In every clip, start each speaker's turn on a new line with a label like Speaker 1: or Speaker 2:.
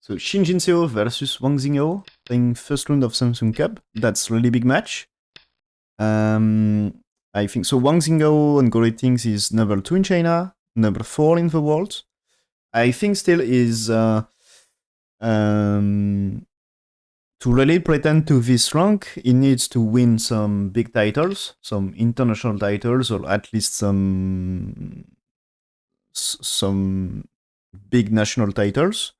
Speaker 1: So Shin Jinseo versus Wang Xinghao playing first round of Samsung Cup. That's really big match. I think so. Wang Xinghao on Go ratings is number 2 in China, number 4 in the world. I think still is to really pretend to this rank, he needs to win some big titles, some international titles, or at least some big national titles.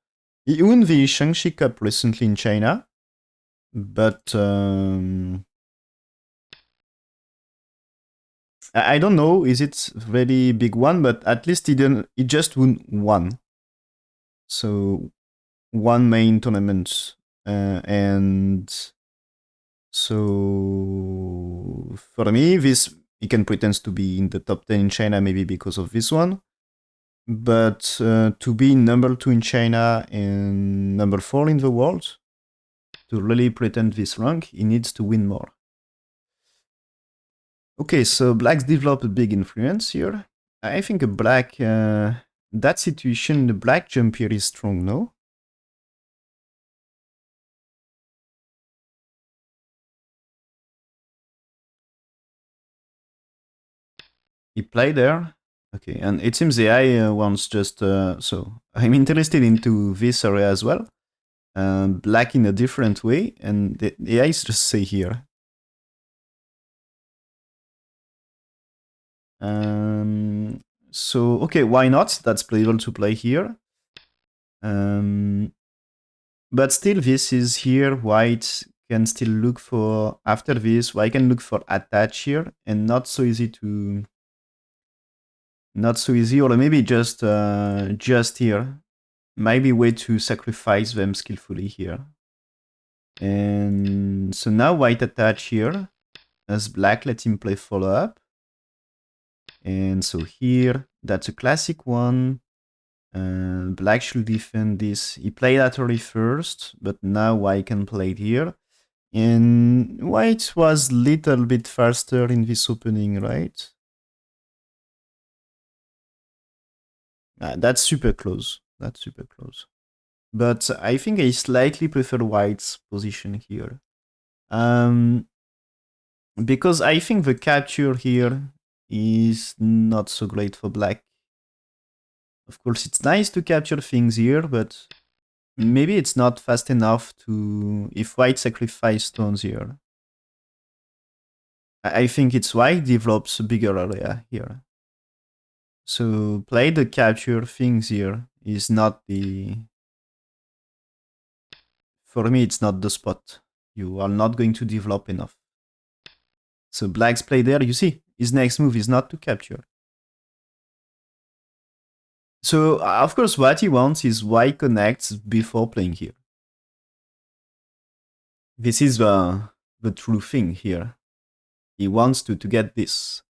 Speaker 1: He won the Shaanxi Cup recently in China, but I don't know. Is it really big one? But at least he didn't. He just won one. So one main tournament, and so for me, this he can pretend to be in the top 10 in China, maybe because of this one. But to be number 2 in China and number 4 in the world, to really pretend this rank, he needs to win more. Okay, so blacks develop a big influence here. I think a black, that situation, the black jump here is strong, no? He played there. Okay, and it seems the AI wants just, so I'm interested into this area as well. Black in a different way, and the AI is just say here. So, okay, why not? That's playable to play here. But still, this is here. White can still look for, after this, white can look for attach here, and not so easy to, not so easy, or maybe just here. Maybe way to sacrifice them skillfully here. And so now white attach here, as black let him play follow up. And so here, that's a classic one. Black should defend this. He played Atari first, but now white can play it here. And white was little bit faster in this opening, right? That's super close. That's super close. But I think I slightly prefer white's position here. Because I think the capture here is not so great for black. Of course, it's nice to capture things here, but maybe it's not fast enough to, if white sacrifice stones here. I think it's white develops a bigger area here. So play the capture things here is not the, for me it's not the spot. You are not going to develop enough. So black's play there, you see, his next move is not to capture. So of course what he wants is white connects before playing here. This is the true thing here. He wants to get this.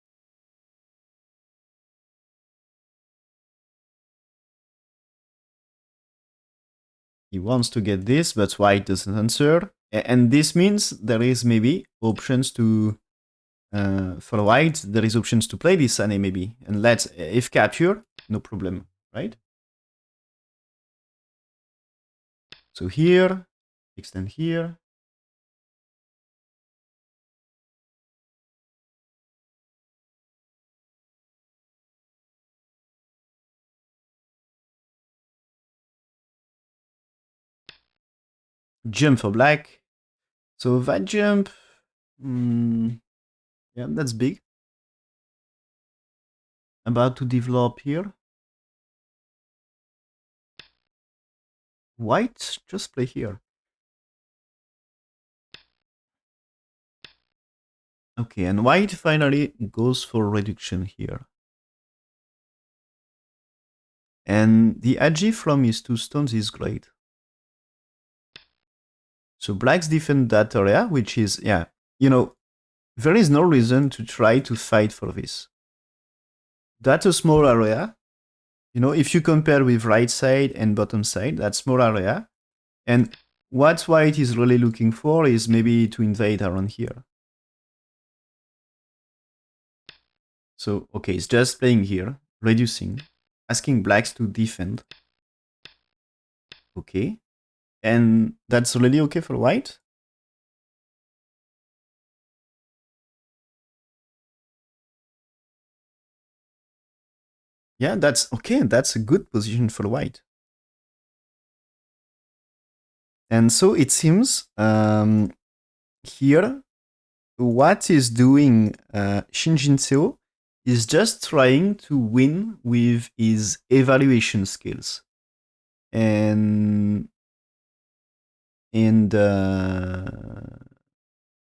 Speaker 1: He wants to get this, but white doesn't answer. And this means there is maybe options to, for white, there is options to play this Sane maybe. And let's, if capture, no problem, right? So here, extend here. Jump for black. So that jump, yeah, that's big. About to develop here. White, just play here. Okay, and white finally goes for reduction here. And the agi from his 2 stones is great. So blacks defend that area, which is, yeah, you know, there is no reason to try to fight for this. That's a small area. You know, if you compare with right side and bottom side, that's small area. And what white is really looking for is maybe to invade around here. So, okay, it's just playing here, reducing, asking blacks to defend. Okay. And that's already okay for white. Yeah, that's okay. That's a good position for white. And so it seems here what is doing Shin Jinseo is just trying to win with his evaluation skills. And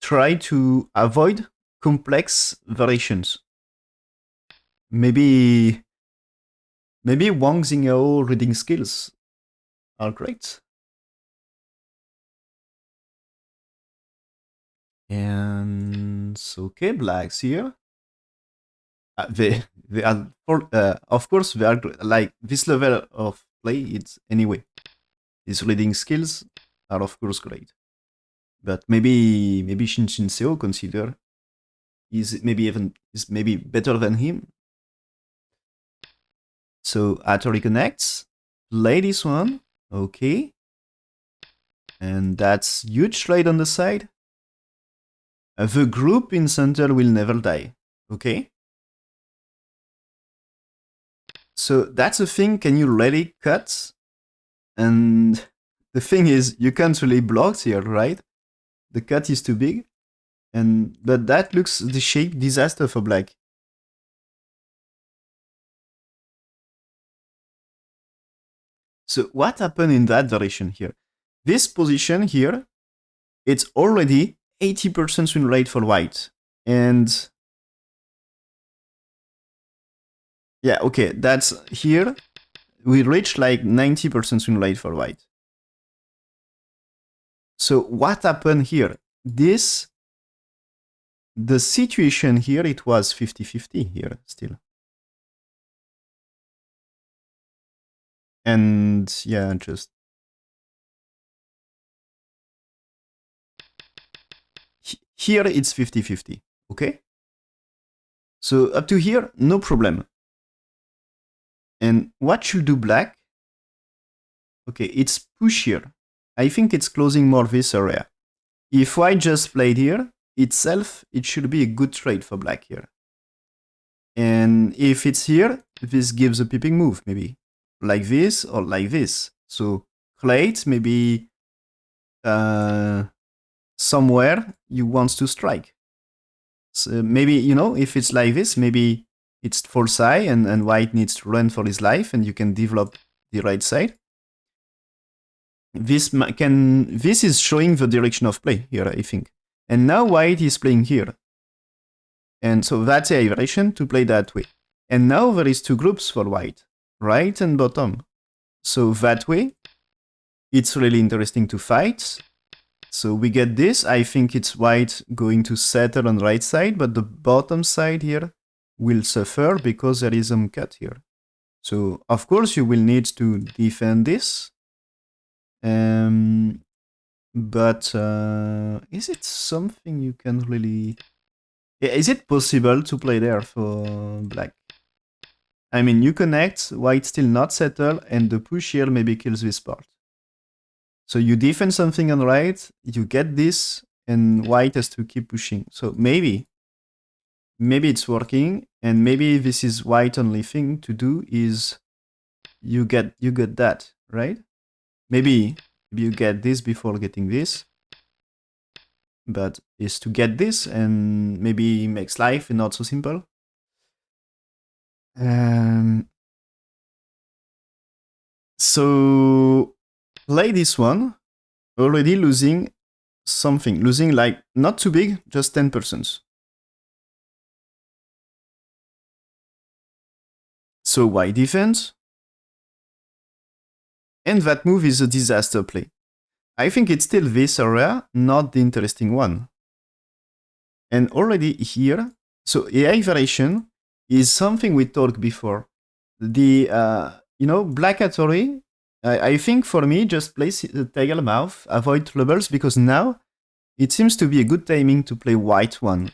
Speaker 1: try to avoid complex variations. Maybe Wang Xinghao reading skills are great. And so, okay, blacks here. They are of course they are like this level of play. It's anyway. His reading skills are of course great, but maybe Jinseo consider is maybe better than him. So Atari connects, play this one, okay, and that's huge trade on the side. The group in center will never die, okay. So that's the thing. Can you really cut? And the thing is, you can't really block here, right? The cut is too big, but that looks the shape disaster for black. So what happened in that direction here? This position here, it's already 80% win rate for white. And yeah, okay, that's here. We reached like 90% win rate for white. So what happened here? The situation here, it was 50-50 here still. And yeah, just here it's 50-50, okay? So up to here, no problem. And what should do black? Okay, it's push here. I think it's closing more this area. If white just played here, itself, it should be a good trade for black here. And if it's here, this gives a peeping move, maybe. Like this or like this. So plate, maybe somewhere you want to strike. So maybe, if it's like this, maybe it's false eye and white needs to run for his life and you can develop the right side. This is showing the direction of play here, I think. And now white is playing here. And so that's a variation to play that way. And now there is two groups for white, right and bottom. So that way, it's really interesting to fight. So we get this. I think it's white going to settle on the right side, but the bottom side here will suffer because there is some cut here. So of course you will need to defend this. But is it something you can really... Is it possible to play there for black? I mean, you connect, white still not settle, and the push here maybe kills this part. So you defend something on the right, you get this, and white has to keep pushing. So maybe it's working, and maybe this is white only thing to do is you get that, right? Maybe you get this before getting this, but is to get this and maybe makes life not so simple. So play this one, already losing something, losing like not too big, just 10%. So white defense, and that move is a disaster play. I think it's still this area, not the interesting one. And already here, so AI variation is something we talked before. The black Atari, I think for me, just place the tail mouth, avoid troubles, because now it seems to be a good timing to play white one.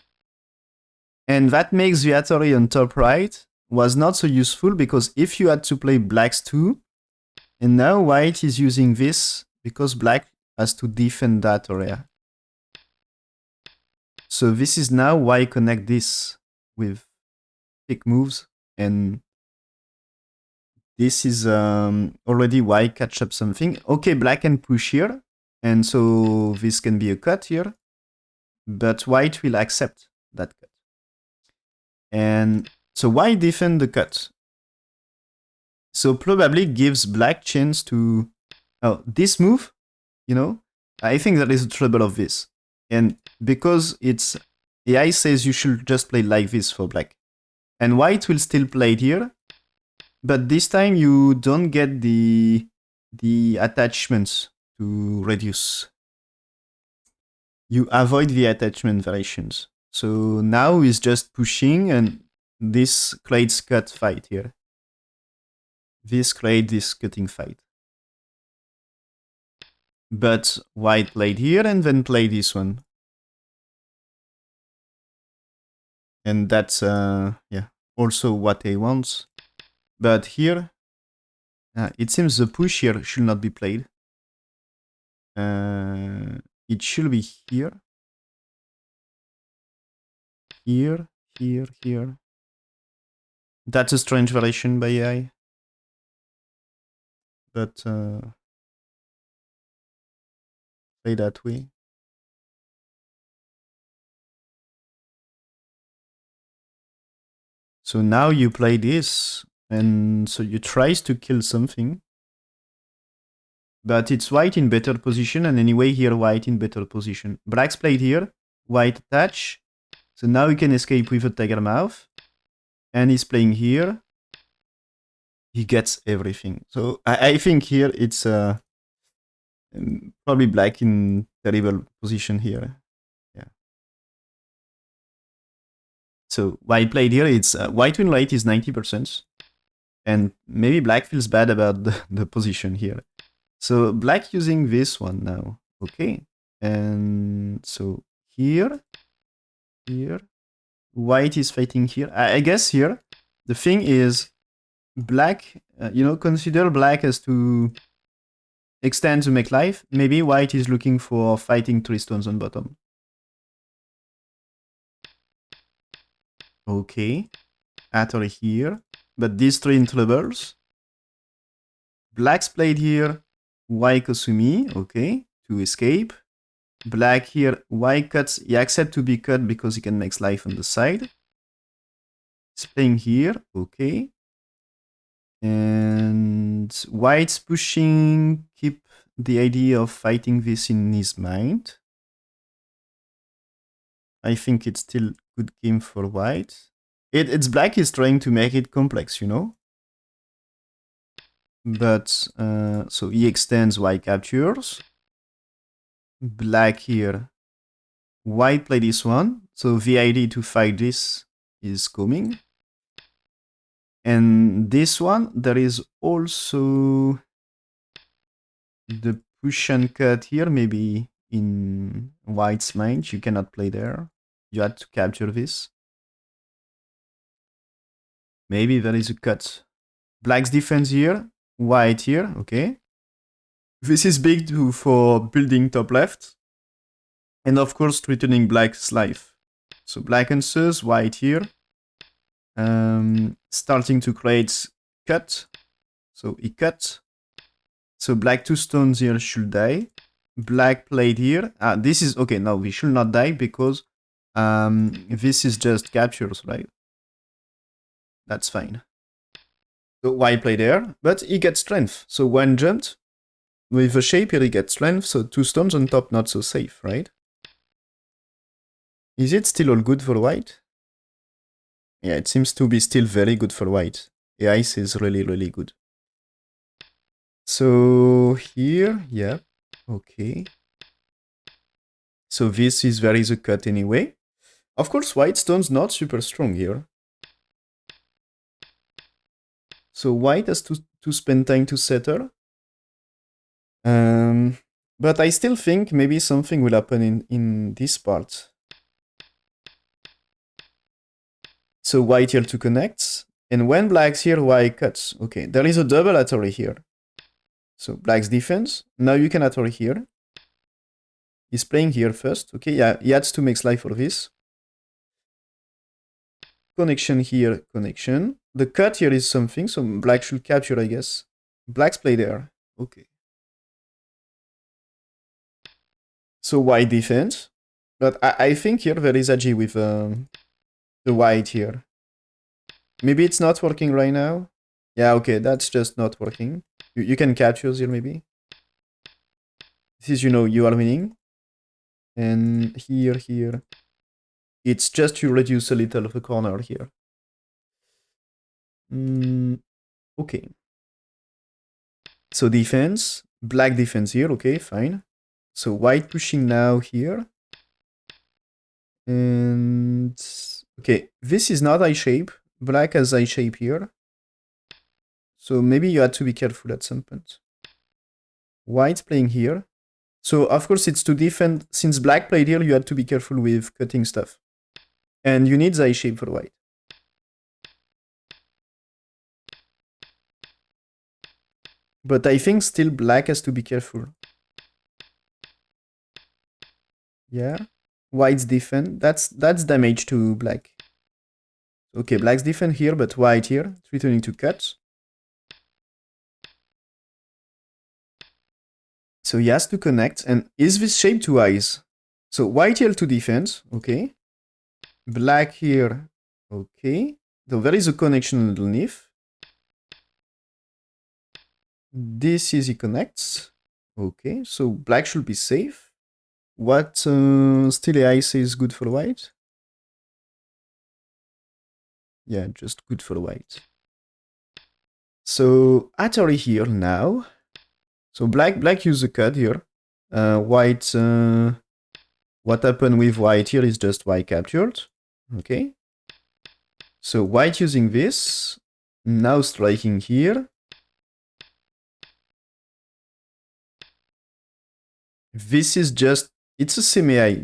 Speaker 1: And that makes the Atari on top right was not so useful, because if you had to play blacks too, and now white is using this because black has to defend that area. So this is now why connect this with pick moves, and this is already why catch up something. Okay, black can push here, and so this can be a cut here, but white will accept that cut. And so why defend the cut? So probably gives black chance to, oh, this move, you know, I think that is the trouble of this. And because it's, AI says you should just play like this for black. And white will still play it here, but this time you don't get the attachments to reduce. You avoid the attachment variations. So now is just pushing, and this creates cut fight here. This creates this cutting fight. But white played here and then played this one. And that's yeah, also what he wants. But here, it seems the push here should not be played. It should be here. Here, here, here. That's a strange variation by AI. But play that way. So now you play this, and so you tries to kill something. But it's white in better position, and anyway here white in better position. Black's played here, white attach. So now he can escape with a tiger mouth. And he's playing here. He gets everything. So I think here it's probably black in terrible position here. Yeah. So white played here, it's white win rate is 90%. And maybe black feels bad about the position here. So black using this one now. Okay. And so here, here. White is fighting here. I guess here, the thing is black, consider black as to extend to make life. Maybe white is looking for fighting 3 stones on bottom. Okay. Atter here. But these 3 in troubles. Black's played here. White Kosumi. Okay. To escape. Black here. White cuts. He accepts to be cut because he can make life on the side. He's playing here. Okay. And white's pushing. Keep the idea of fighting this in his mind. I think it's still good game for white. It's black is trying to make it complex, But, so he extends, white captures. Black here. White play this one. So the idea to fight this is coming. And this one, there is also the push and cut here, maybe in white's mind. You cannot play there. You had to capture this. Maybe there is a cut. Black's defense here, white here, okay. This is big for building top left. And of course, threatening black's life. So black answers, white here. Starting to create cut. So he cut. So black 2 stones here should die. Black played here. This is, okay, no, we should not die because this is just captures, right? That's fine. So white played there, but he gets strength. So one jumped. With the shape here, he gets strength, so 2 stones on top, not so safe, right? Is it still all good for white? Yeah, it seems to be still very good for white. The ice is really, really good. So here, yeah, okay. So this is there is a cut anyway. Of course, white stone's not super strong here. So white has to spend time to settle. But I still think maybe something will happen in this part. So white here to connect. And when black's here, white cuts. Okay, there is a double artery here. So black's defense. Now you can atory here. He's playing here first. Okay, yeah, he has to make life for this. Connection here, connection. The cut here is something, so black should capture, I guess. Black's play there. Okay. So white defense. But I think here there is a G with the white here. Maybe it's not working right now. Yeah, okay, that's just not working. You can capture here maybe. This is, you are winning. And here. It's just to reduce a little of the corner here. Okay. So defense. Black defense here. Okay, fine. So white pushing now here. And okay, this is not eye shape. Black has eye shape here. So maybe you had to be careful at some point. White's playing here. So of course it's to defend. Since black played here, you had to be careful with cutting stuff. And you need the eye shape for white. But I think still black has to be careful. Yeah. White's defend. That's damage to black. Okay, black's defend here, but white here. It's returning to cut. So he has to connect. And is this shape two eyes? So white here to defend. Okay. Black here. Okay. So there is a connection underneath. This is he connects. Okay. So black should be safe. What still I say is good for white? Yeah, just good for white. So atory here now. So black use the cut here. White, what happened with white here is just white captured. Okay. So white using this. Now striking here. This is just, it's a semi-eye,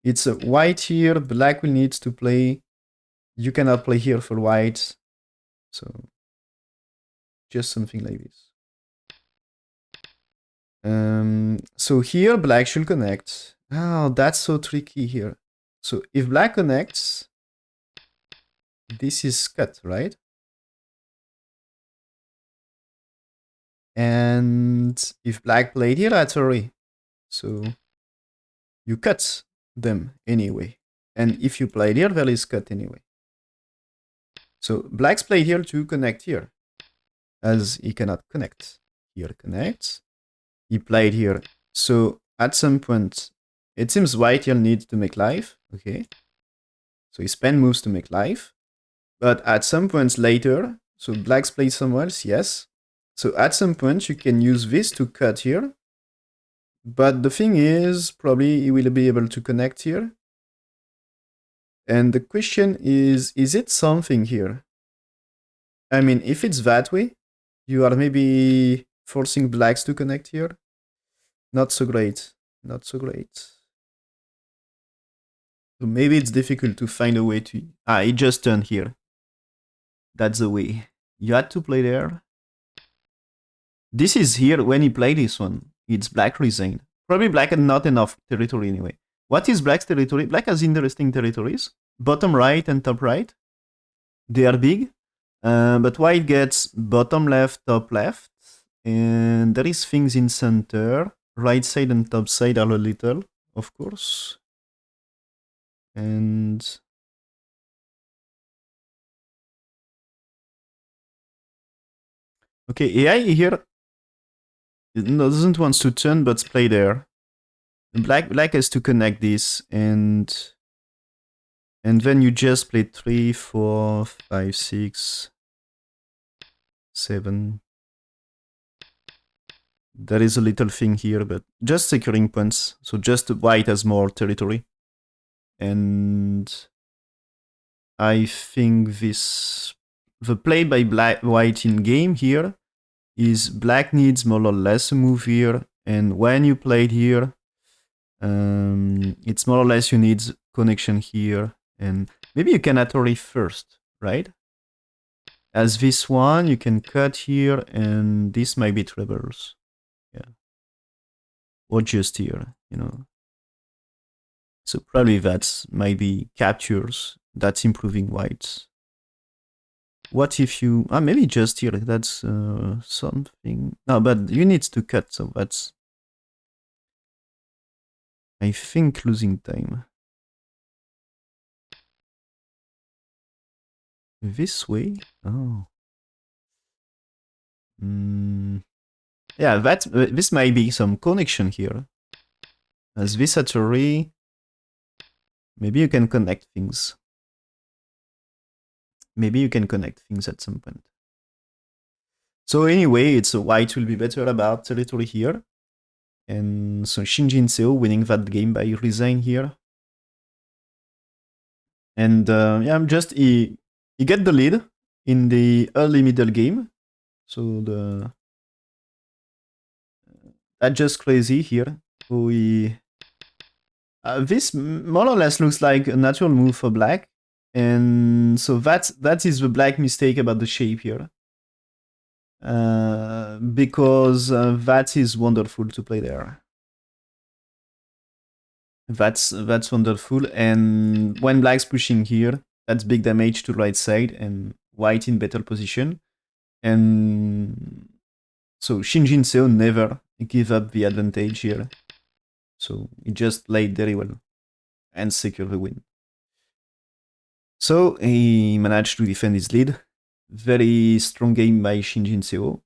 Speaker 1: It's a white here, black will need to play. You cannot play here for white. So just something like this. So here black should connect. Oh, that's so tricky here. So if black connects, this is cut, right? And if black played here, that's already. So you cut them anyway. And if you played here, there is cut anyway. So black's played here to connect here, as he cannot connect. Here connects. He played here. So at some point, it seems white here needs to make life. Okay. So he spend moves to make life. But at some points later, so black's played somewhere else, yes. So at some point, you can use this to cut here. But the thing is, probably he will be able to connect here. And the question is it something here? I mean, if it's that way, you are maybe forcing blacks to connect here. Not so great. Not so great. So maybe it's difficult to find a way to... it just turned here. That's the way. You had to play there. This is here when he played this one. It's black resigned. Probably black had not enough territory anyway. What is black's territory? Black has interesting territories. Bottom right and top right. They are big. But white gets bottom left, top left. And there is things in center. Right side and top side are a little, of course. And... okay, AI here doesn't want to turn, but play there. Black has to connect this, and then you just play 3, 4, 5, 6, 7. There is a little thing here, but just securing points. So just white has more territory. And I think the play by white in game here is black needs more or less a move here. And when you played here, it's more or less you need connection here. And maybe you can atory first, right? As this one, you can cut here, and this might be troubles. or just here, you know. So probably that's maybe captures, that's improving whites. What if you, maybe just here, that's something. No, but you need to cut, so that's, I think, losing time. This way? Oh. Yeah, that this might be some connection here. As this at array, maybe you can connect things. Maybe you can connect things at some point. So anyway, it's white will be better about territory here. And so Shin Jinseo winning that game by resign here. And yeah, I'm just he get the lead in the early middle game. So the that's just crazy here. So he this more or less looks like a natural move for black. And so that is the black mistake about the shape here. Because that is wonderful to play there. That's wonderful. And when black's pushing here, that's big damage to right side and white in better position. And so Shin Jinseo never give up the advantage here. So he just played very well and secure the win. So he managed to defend his lead. Very strong game by Shin Jinseo.